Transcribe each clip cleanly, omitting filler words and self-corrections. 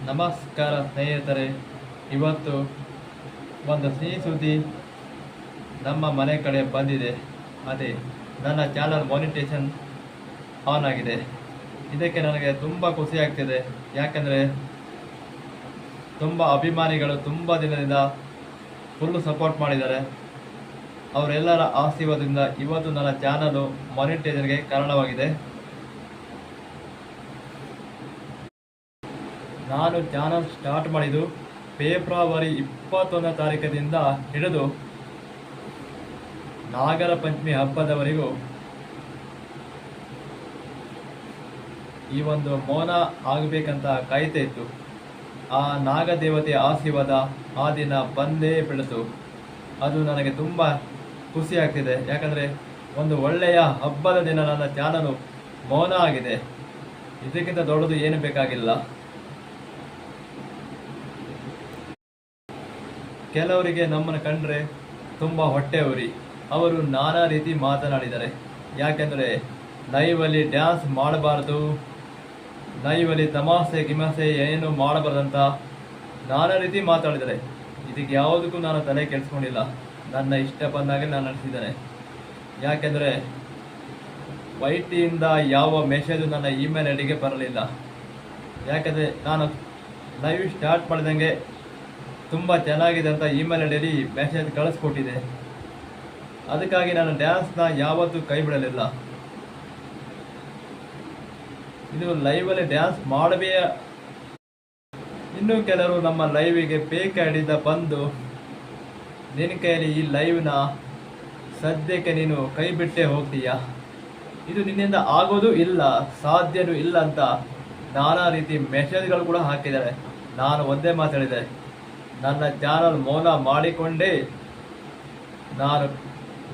ನಮಸ್ಕಾರ ಸ್ನೇಹಿತರೆ. ಇವತ್ತು ಒಂದು ಸಿಹಿ ಸುದ್ದಿ ನಮ್ಮ ಮನೆ ಕಡೆ ಬಂದಿದೆ. ಅದೇ ನನ್ನ ಚಾನಲ್ ಮಾನಿಟೇಷನ್ ಆನ್ ಆಗಿದೆ. ಇದಕ್ಕೆ ನನಗೆ ತುಂಬ ಖುಷಿ ಆಗ್ತಿದೆ. ಯಾಕೆಂದರೆ ತುಂಬ ಅಭಿಮಾನಿಗಳು ತುಂಬ ದಿನದಿಂದ ಫುಲ್ಲು ಸಪೋರ್ಟ್ ಮಾಡಿದ್ದಾರೆ. ಅವರೆಲ್ಲರ ಆಶೀರ್ವಾದದಿಂದ ಇವತ್ತು ನನ್ನ ಚಾನಲು ಮಾನಿಟೇಷನ್ಗೆ ಕಾರಣವಾಗಿದೆ. ನಾನು ಚಾನಲ್ ಸ್ಟಾರ್ಟ್ ಮಾಡಿದ್ದು ಫೆಬ್ರವರಿ 21ನೇ ತಾರೀಕಿನಿಂದ ಹಿಡಿದು ನಾಗರ ಪಂಚಮಿ ಹಬ್ಬದವರೆಗೂ ಈ ಒಂದು ಮೌನ ಆಗಬೇಕಂತ ಕಾಯ್ತಾ ಇತ್ತು. ಆ ನಾಗದೇವತೆಯ ಆಶೀರ್ವಾದ ಆ ದಿನ ಬಂದೇ ಬಿಡ್ತು. ಅದು ನನಗೆ ತುಂಬ ಖುಷಿ ಆಗ್ತಿದೆ. ಯಾಕಂದರೆ ಒಂದು ಒಳ್ಳೆಯ ಹಬ್ಬದ ದಿನ ನನ್ನ ಚಾನಲು ಮೌನ ಆಗಿದೆ. ಇದಕ್ಕಿಂತ ದೊಡ್ಡದು ಏನು ಬೇಕಾಗಿಲ್ಲ. ಕೆಲವರಿಗೆ ನಮ್ಮನ್ನು ಕಂಡ್ರೆ ತುಂಬ ಹೊಟ್ಟೆ ಉರಿ. ಅವರು ನಾನಾ ರೀತಿ ಮಾತನಾಡಿದ್ದಾರೆ. ಯಾಕೆಂದರೆ ಲೈವಲ್ಲಿ ಡ್ಯಾನ್ಸ್ ಮಾಡಬಾರ್ದು, ಲೈವಲ್ಲಿ ತಮಾಷೆ ಗಿಮಾಸೆ ಏನು ಮಾಡಬಾರ್ದಂತ ನಾನಾ ರೀತಿ ಮಾತಾಡಿದ್ದಾರೆ. ಇದಕ್ಕೆ ಯಾವುದಕ್ಕೂ ನಾನು ತಲೆ ಕೆಡಿಸ್ಕೊಂಡಿಲ್ಲ. ನನ್ನ ಇಷ್ಟ ಬಂದಾಗೆ ನಾನು ನಡೆಸಿದ್ದೇನೆ. ಯಾಕೆಂದರೆ ವೈಟಿಯಿಂದ ಯಾವ ಮೆಸೇಜು ನನ್ನ ಇಮೇಲ್ ಐಡಿಗೆ ಬರಲಿಲ್ಲ. ಯಾಕೆಂದರೆ ನಾನು ಲೈವ್ ಸ್ಟಾರ್ಟ್ ಮಾಡಿದಂಗೆ ತುಂಬ ಚೆನ್ನಾಗಿದೆ ಅಂತ ಇಮೇಲ್ ಐಡಿಯಲ್ಲಿ ಮೆಸೇಜ್ ಕಳಿಸ್ಕೊಟ್ಟಿದೆ. ಅದಕ್ಕಾಗಿ ನಾನು ಡ್ಯಾನ್ಸ್ನ ಯಾವತ್ತೂ ಕೈ ಬಿಡಲಿಲ್ಲ. ಇದು ಲೈವಲ್ಲಿ ಡ್ಯಾನ್ಸ್ ಮಾಡಬೇ. ಇನ್ನೂ ಕೆಲವರು ನಮ್ಮ ಲೈವಿಗೆ ಫೇಕ್ ಐಡಿಯಿಂದ ಬಂದು ನಿನ್ನ ಕೈಯಲ್ಲಿ ಈ ಲೈವ್ನ ಸದ್ಯಕ್ಕೆ ನೀನು ಕೈ ಬಿಟ್ಟೇ ಹೋಗ್ತೀಯಾ, ಇದು ನಿನ್ನಿಂದ ಆಗೋದು ಇಲ್ಲ, ಸಾಧ್ಯನೂ ಇಲ್ಲ ಅಂತ ನಾನಾ ರೀತಿ ಮೆಸೇಜ್ಗಳು ಕೂಡ ಹಾಕಿದ್ದಾರೆ. ನಾನು ಒಂದೇ ಮಾತಾಡಿದೆ, ನನ್ನ ಚಾನಲ್ ಮೌನ ಮಾಡಿಕೊಂಡೇ ನಾನು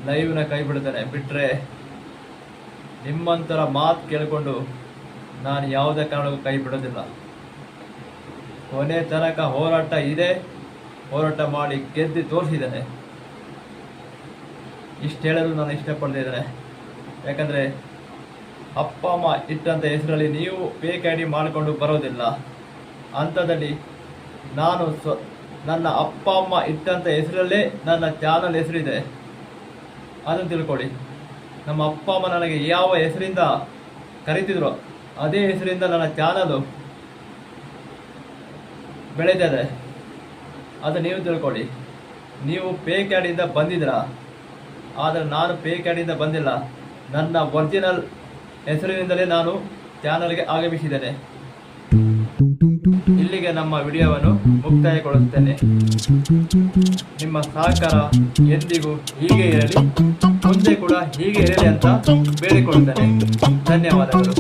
ಲೈವ್ನ ಕೈ ಬಿಡ್ತೇನೆ. ಬಿಟ್ಟರೆ ನಿಮ್ಮಂತರ ಮಾತು ಕೇಳಿಕೊಂಡು ನಾನು ಯಾವುದೇ ಕಾರಣಕ್ಕೂ ಕೈ ಬಿಡೋದಿಲ್ಲ. ಕೊನೆ ತನಕ ಹೋರಾಟ ಇದೆ. ಹೋರಾಟ ಮಾಡಿ ಗೆದ್ದು ತೋರಿಸಿದ್ದೇನೆ. ಇಷ್ಟು ಹೇಳಲು ನಾನು ಇಷ್ಟಪಡ್ತಿದ್ದೇನೆ. ಯಾಕಂದರೆ ಅಪ್ಪ ಅಮ್ಮ ಇಟ್ಟಂಥ ಹೆಸರಲ್ಲಿ ನೀವು ಫೇಕ್ ಐ ಡಿ ಮಾಡಿಕೊಂಡು ಬರೋದಿಲ್ಲ. ಅಂಥದ್ದಲ್ಲಿ ನಾನು ನನ್ನ ಅಪ್ಪ ಅಮ್ಮ ಇಟ್ಟಂಥ ಹೆಸರಲ್ಲೇ ನನ್ನ ಚಾನಲ್ ಹೆಸರಿದೆ. ಅದನ್ನು ತಿಳ್ಕೊಳ್ಳಿ. ನಮ್ಮ ಅಪ್ಪ ಅಮ್ಮ ನನಗೆ ಯಾವ ಹೆಸರಿಂದ ಕರೀತಿದ್ರು ಅದೇ ಹೆಸರಿಂದ ನನ್ನ ಚಾನಲು ಬೆಳೀತದೆ. ಅದು ನೀವು ತಿಳ್ಕೊಳ್ಳಿ. ನೀವು ಫೇಕ್ ಐಡಿಯಿಂದ ಬಂದಿದ್ದೀರಾ, ಆದರೆ ನಾನು ಫೇಕ್ ಐಡಿಯಿಂದ ಬಂದಿಲ್ಲ. ನನ್ನ ಒರಿಜಿನಲ್ ಹೆಸರಿನಿಂದಲೇ ನಾನು ಚಾನಲ್ಗೆ ಆಗಮಿಸಿದ್ದೇನೆ. ಇಲ್ಲಿಗೆ ನಮ್ಮ ವಿಡಿಯೋವನ್ನು ಮುಕ್ತಾಯಗೊಳಿಸುತ್ತೇನೆ. ನಿಮ್ಮ ಸಹಕಾರ ಎಂದಿಗೂ ಹೀಗೆ ಇರಲಿ, ಮುಂದೆ ಕೂಡ ಹೀಗೆ ಇರಲಿ ಅಂತ ಬೇಡಿಕೊಳ್ಳುತ್ತೇನೆ. ಧನ್ಯವಾದಗಳು.